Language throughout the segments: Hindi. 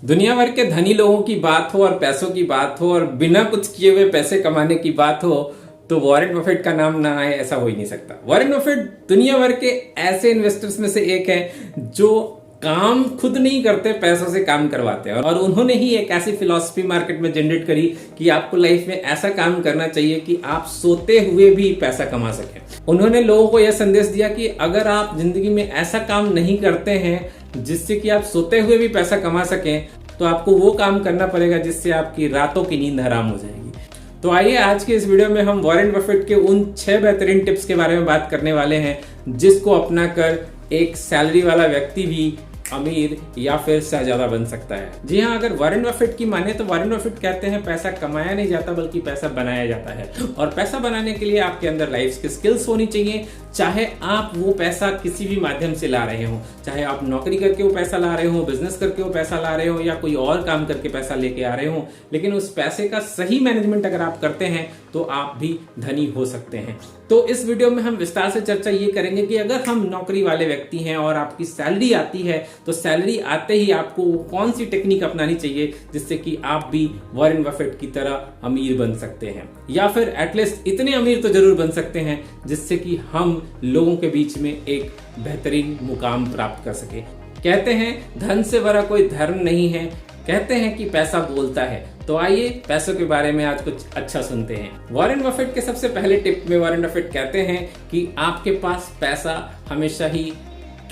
दुनिया भर के धनी लोगों की बात हो और पैसों की बात हो और बिना कुछ किए हुए पैसे कमाने की बात हो तो वॉरेन बफेट का नाम ना आए ऐसा हो ही नहीं सकता। वॉरेन बफेट दुनिया भर के ऐसे इन्वेस्टर्स में से एक है जो काम खुद नहीं करते, पैसों से काम करवाते हैं। और उन्होंने ही एक ऐसी फिलॉसफी मार्केट में जनरेट करी कि आपको लाइफ में ऐसा काम करना चाहिए कि आप सोते हुए भी पैसा कमा सकें। उन्होंने लोगों को यह संदेश दिया कि अगर आप जिंदगी में ऐसा काम नहीं करते हैं जिससे कि आप सोते हुए भी पैसा कमा सकें तो आपको वो काम करना पड़ेगा जिससे आपकी रातों की नींद हराम हो जाएगी। तो आइए आज के इस वीडियो में हम वॉरेन बफेट के उन 6 बेहतरीन टिप्स के बारे में बात करने वाले हैं जिसको अपनाकर एक सैलरी वाला व्यक्ति भी अमीर या फिर शहजादा बन सकता है। जी हाँ, अगर वॉरेन बफेट की माने तो वॉरेन बफेट कहते हैं पैसा कमाया नहीं जाता बल्कि पैसा बनाया जाता है। और पैसा बनाने के लिए आपके अंदर लाइफ की स्किल्स होनी चाहिए, चाहे आप वो पैसा किसी भी माध्यम से ला रहे हो, चाहे आप नौकरी करके वो पैसा ला रहे हो, बिजनेस करके वो पैसा ला रहे हो या कोई और काम करके पैसा लेके आ रहे हो, लेकिन उस पैसे का सही मैनेजमेंट अगर आप करते हैं तो आप भी धनी हो सकते हैं। तो इस वीडियो में हम विस्तार से चर्चा ये करेंगे कि अगर हम नौकरी वाले व्यक्ति हैं और आपकी सैलरी आती है तो सैलरी आते ही आपको कौन सी टेक्निक अपनानी चाहिए जिससे कि आप भी वॉरेन बफेट की तरह अमीर बन सकते हैं, या फिर एटलीस्ट इतने अमीर तो जरूर बन सकते हैं जिससे कि हम लोगों के बीच में एक बेहतरीन मुकाम प्राप्त कर सके। कहते हैं धन से बड़ा कोई धर्म नहीं है, कहते हैं कि पैसा बोलता है। तो आइए पैसों के बारे में आज कुछ अच्छा सुनते हैं। वॉरेन बफेट के सबसे पहले टिप में वॉरेन बफेट कहते हैं कि आपके पास पैसा हमेशा ही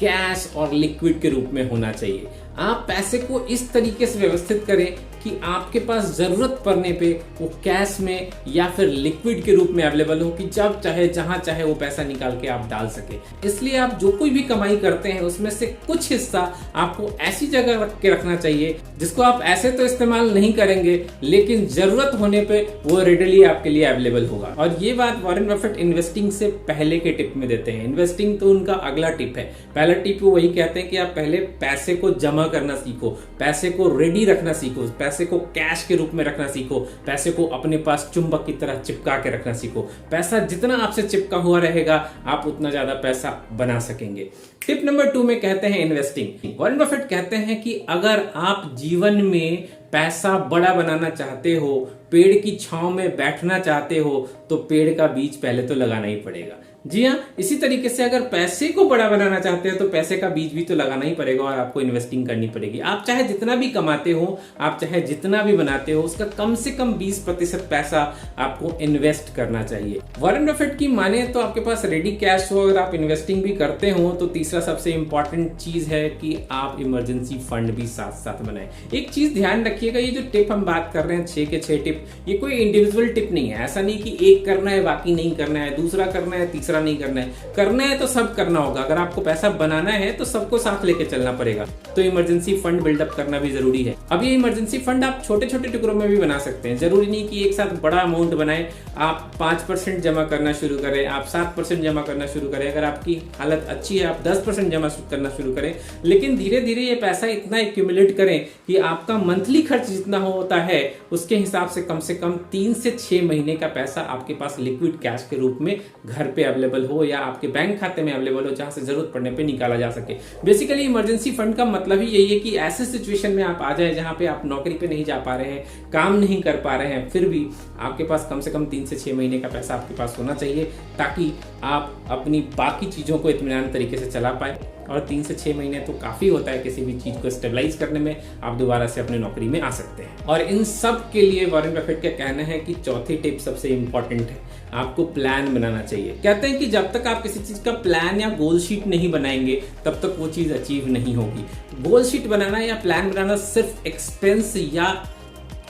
कैश और लिक्विड के रूप में होना चाहिए। आप पैसे को इस तरीके से व्यवस्थित करें कि आपके पास जरूरत पड़ने पे वो कैश में या फिर लिक्विड के रूप में अवेलेबल हो कि जब चाहे जहां चाहे वो पैसा निकाल के आप डाल सके। इसलिए आप जो कोई भी कमाई करते हैं उसमें से कुछ हिस्सा आपको ऐसी जगह रख के रखना चाहिए जिसको आप ऐसे तो इस्तेमाल नहीं करेंगे लेकिन जरूरत होने पे वो रेडिली आपके लिए अवेलेबल होगा। और ये बात वॉरेन बफेट इन्वेस्टिंग से पहले के टिप में देते हैं। इन्वेस्टिंग तो उनका अगला टिप है। पहला टिप वही कहते हैं कि आप पहले पैसे को जमा करना सीखो, पैसे को रेडी रखना सीखो, पैसे को कैश के रूप में रखना सीखो, पैसे को अपने पास चुंबक की तरह चिपका के रखना सीखो। पैसा जितना आपसे चिपका हुआ रहेगा आप उतना ज्यादा पैसा बना सकेंगे। टिप नंबर 2 में कहते हैं इन्वेस्टिंग। वॉरेन बफेट कहते हैं कि अगर आप जीवन में पैसा बड़ा बनाना चाहते हो, पेड़ की छांव में बैठना चाहते हो तो पेड़ का बीज पहले तो लगाना ही पड़ेगा। जी हाँ, इसी तरीके से अगर पैसे को बड़ा बनाना चाहते हैं तो पैसे का बीज भी तो लगाना ही पड़ेगा और आपको इन्वेस्टिंग करनी पड़ेगी। आप चाहे जितना भी कमाते हो, आप चाहे जितना भी बनाते हो, उसका कम से कम 20% पैसा आपको इन्वेस्ट करना चाहिए। वॉरेन बफेट की माने तो आपके पास रेडी कैश हो, अगर आप इन्वेस्टिंग भी करते हो तो तीसरा सबसे इंपॉर्टेंट चीज है कि आप इमरजेंसी फंड भी साथ साथ बनाएं। एक चीज ध्यान रखिएगा, ये जो टिप हम बात कर रहे हैं 6 के 6 टिप, ये कोई इंडिविजुअल टिप नहीं है। ऐसा नहीं कि एक करना है बाकी नहीं करना है, दूसरा करना है तीसरा नहीं करना है। करना है तो सब करना होगा। अगर आपको पैसा बनाना है तो सबको साथ लेके चलना पड़ेगा। तो इमरजेंसी फंड बिल्डअप करना भी जरूरी है। अब ये इमरजेंसी फंड आप छोटे छोटे टुकड़ों में भी बना सकते हैं। जरूरी नहीं कि एक साथ बड़ा अमाउंट बनाए। आप 5% जमा करना शुरू करें, आप 7% जमा करना शुरू करें। अगर आपकी हालत अच्छी है आप 10% जमा करना शुरू करें, लेकिन धीरे धीरे ये पैसा इतना एक्यूमुलेट करें कि आपका मंथली खर्च जितना होता है उसके हिसाब से कम 3 से 6 महीने का पैसा आपके पास लिक्विड कैश के रूप में घर पे अवेलेबल हो या आपके बैंक खाते में अवेलेबल हो, जहां से जरूरत पड़ने पे निकाला जा सके। बेसिकली इमरजेंसी फंड का मतलब ही यही है कि ऐसे सिचुएशन में आप आ जाए जहां पे आप नौकरी पे नहीं जा पा रहे हैं, काम नहीं कर पा रहे हैं, फिर भी आपके पास कम से कम 3 से 6 महीने का पैसा आपके पास होना चाहिए ताकि आप अपनी बाकी चीजों को इत्मीनान तरीके से चला पाए। और 3 से 6 महीने तो काफी होता है किसी भी चीज को स्टेबलाइज करने में। आप दोबारा से अपनी नौकरी में आ सकते हैं। और इन सब के लिए वॉरेन बफेट का कहना है कि चौथी टिप सबसे इंपॉर्टेंट है, आपको प्लान बनाना चाहिए। कहते हैं कि जब तक आप किसी चीज का प्लान या गोल शीट नहीं बनाएंगे तब तक वो चीज अचीव नहीं होगी। गोल शीट बनाना या प्लान बनाना सिर्फ एक्सपेंस या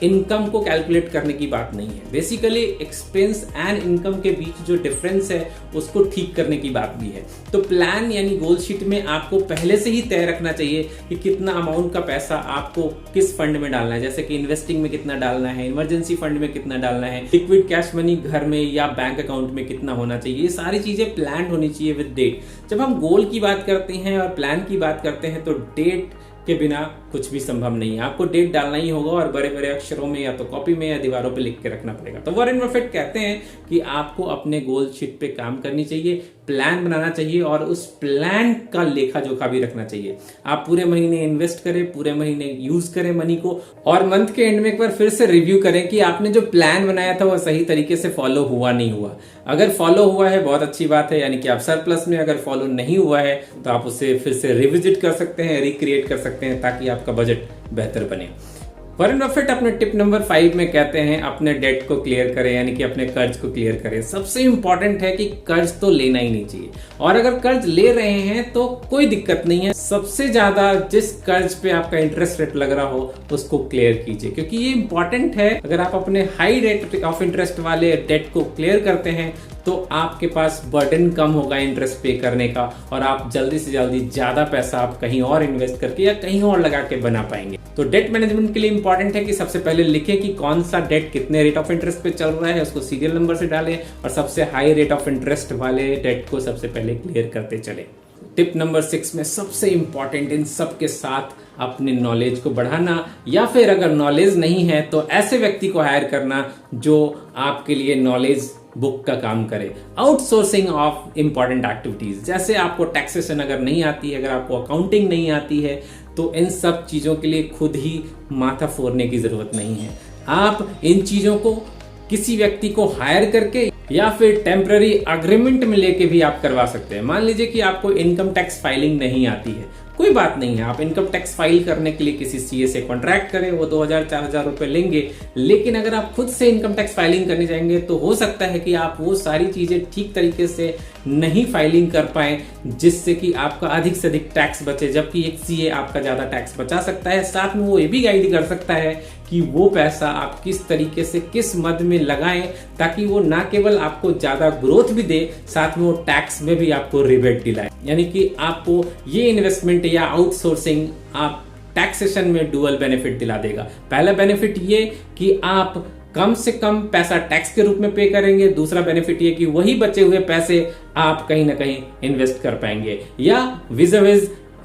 इनकम को कैलकुलेट करने की बात नहीं है। बेसिकली एक्सपेंस एंड इनकम के बीच जो डिफरेंस है उसको ठीक करने की बात भी है। तो प्लान यानी गोल शीट में आपको पहले से ही तय रखना चाहिए कि कितना अमाउंट का पैसा आपको किस फंड में डालना है, जैसे कि इन्वेस्टिंग में कितना डालना है, इमरजेंसी फंड में कितना डालना है, लिक्विड कैश मनी घर में या बैंक अकाउंट में कितना होना चाहिए। ये सारी चीजें प्लान होनी चाहिए विद डेट। जब हम गोल की बात करते हैं और प्लान की बात करते हैं तो डेट के बिना कुछ भी संभव नहीं है। आपको डेट डालना ही होगा और बड़े बड़े अक्षरों में या तो कॉपी में या दीवारों पे लिख के रखना पड़ेगा। तो वॉरेन बफेट कहते हैं कि आपको अपने गोल शीट पे काम करनी चाहिए, प्लान बनाना चाहिए और उस प्लान का लेखा जोखा भी रखना चाहिए। आप पूरे महीने इन्वेस्ट करें, पूरे महीने यूज करें मनी को, और मंथ के एंड में एक बार फिर से रिव्यू करें कि आपने जो प्लान बनाया था वो सही तरीके से फॉलो हुआ नहीं हुआ। अगर फॉलो हुआ है बहुत अच्छी बात है, यानी कि आप सरप्लस में, अगर फॉलो नहीं हुआ है तो आप उसे फिर से रिविजिट कर सकते हैं, रिक्रिएट कर सकते हैं, ताकि आपका बजट बेहतर बने। वॉरेन बफेट अपने टिप नंबर 5 में कहते हैं अपने डेट को क्लियर करें, यानी कि अपने कर्ज को क्लियर करें। सबसे इंपॉर्टेंट है कि कर्ज तो लेना ही नहीं चाहिए, और अगर कर्ज ले रहे हैं तो कोई दिक्कत नहीं है। सबसे ज्यादा जिस कर्ज पे आपका इंटरेस्ट रेट लग रहा हो उसको क्लियर कीजिए, क्योंकि ये इंपॉर्टेंट है। अगर आप अपने हाई रेट ऑफ इंटरेस्ट वाले डेट को क्लियर करते हैं तो आपके पास बर्डन कम होगा इंटरेस्ट पे करने का, और आप जल्दी से जल्दी ज्यादा पैसा आप कहीं और इन्वेस्ट करके या कहीं और लगा के बना पाएंगे। तो डेट मैनेजमेंट के लिए इंपॉर्टेंट है कि सबसे पहले लिखें कि कौन सा डेट कितने रेट ऑफ इंटरेस्ट पे चल रहा है, उसको सीरियल नंबर से डालें और सबसे हाई रेट ऑफ इंटरेस्ट वाले डेट को सबसे पहले क्लियर करते चले। टिप नंबर 6 में सबसे इंपॉर्टेंट इन सब के साथ अपने नॉलेज को बढ़ाना, या फिर अगर नॉलेज नहीं है तो ऐसे व्यक्ति को हायर करना जो आपके लिए नॉलेज बुक का काम करे। आउटसोर्सिंग ऑफ इंपॉर्टेंट एक्टिविटीज, जैसे आपको टैक्सेशन अगर नहीं आती है, अगर आपको अकाउंटिंग नहीं आती है, तो इन सब चीजों के लिए खुद ही माथा फोड़ने की जरूरत नहीं है। आप इन चीजों को किसी व्यक्ति को हायर करके या फिर टेम्पररी अग्रीमेंट में लेके भी आप करवा सकते हैं। मान लीजिए कि आपको इनकम टैक्स फाइलिंग नहीं आती है, कोई बात नहीं है, आप इनकम टैक्स फाइल करने के लिए किसी सीए से कॉन्ट्रैक्ट करें, वो 2000-4000 रुपए लेंगे। लेकिन अगर आप खुद से इनकम टैक्स फाइलिंग करने जाएंगे तो हो सकता है कि आप वो सारी चीजें ठीक तरीके से नहीं फाइलिंग कर पाए, जिससे कि आपका अधिक से अधिक टैक्स बचे, जबकि एक सीए आपका ज्यादा टैक्स बचा सकता है। साथ में वो ये भी गाइड कर सकता है कि वो पैसा आप किस तरीके से किस मद में लगाएं, ताकि वो ना केवल आपको ज्यादा ग्रोथ भी दे, साथ में वो टैक्स में भी आपको रिबेट दिलाए। यानी कि आपको ये इन्वेस्टमेंट या आउटसोर्सिंग आप टैक्सेशन में डुअल बेनिफिट दिला देगा। पहला बेनिफिट ये कि आप कम से कम पैसा टैक्स के रूप में पे करेंगे, दूसरा बेनिफिट ये कि वही बचे हुए पैसे आप कहीं ना कहीं इन्वेस्ट कर पाएंगे, या विज़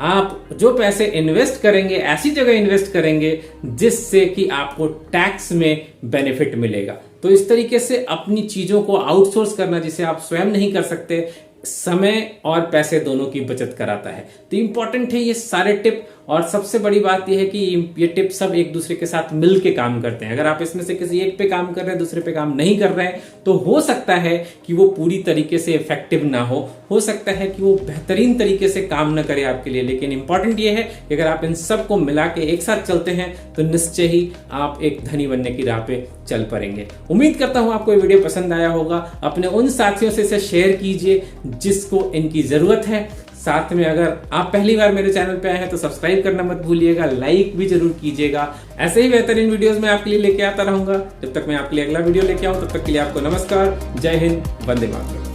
आप जो पैसे इन्वेस्ट करेंगे ऐसी जगह इन्वेस्ट करेंगे जिससे कि आपको टैक्स में बेनिफिट मिलेगा। तो इस तरीके से अपनी चीजों को आउटसोर्स करना, जिसे आप स्वयं नहीं कर सकते, समय और पैसे दोनों की बचत कराता है। तो इंपॉर्टेंट है ये सारे टिप, और सबसे बड़ी बात यह है कि ये टिप सब एक दूसरे के साथ मिल के काम करते हैं। अगर आप इसमें से किसी एक पे काम कर रहे हैं, दूसरे पे काम नहीं कर रहे हैं, तो हो सकता है कि वो पूरी तरीके से इफेक्टिव ना हो सकता है कि वो बेहतरीन तरीके से काम ना करे आपके लिए। लेकिन इंपॉर्टेंट ये है कि अगर आप इन सबको मिला के एक साथ चलते हैं तो निश्चय ही आप एक धनी बनने की राह पे चल पड़ेंगे। उम्मीद करता हूं आपको ये वीडियो पसंद आया होगा। अपने उन साथियों से इसे शेयर कीजिए जिसको इनकी जरूरत है। साथ में अगर आप पहली बार मेरे चैनल पे आए हैं तो सब्सक्राइब करना मत भूलिएगा, लाइक भी जरूर कीजिएगा। ऐसे ही बेहतरीन वीडियोस मैं आपके लिए लेके आता रहूंगा। जब तक मैं आपके लिए अगला वीडियो लेके आऊं, तब तक के लिए आपको नमस्कार, जय हिंद, वंदे मातरम।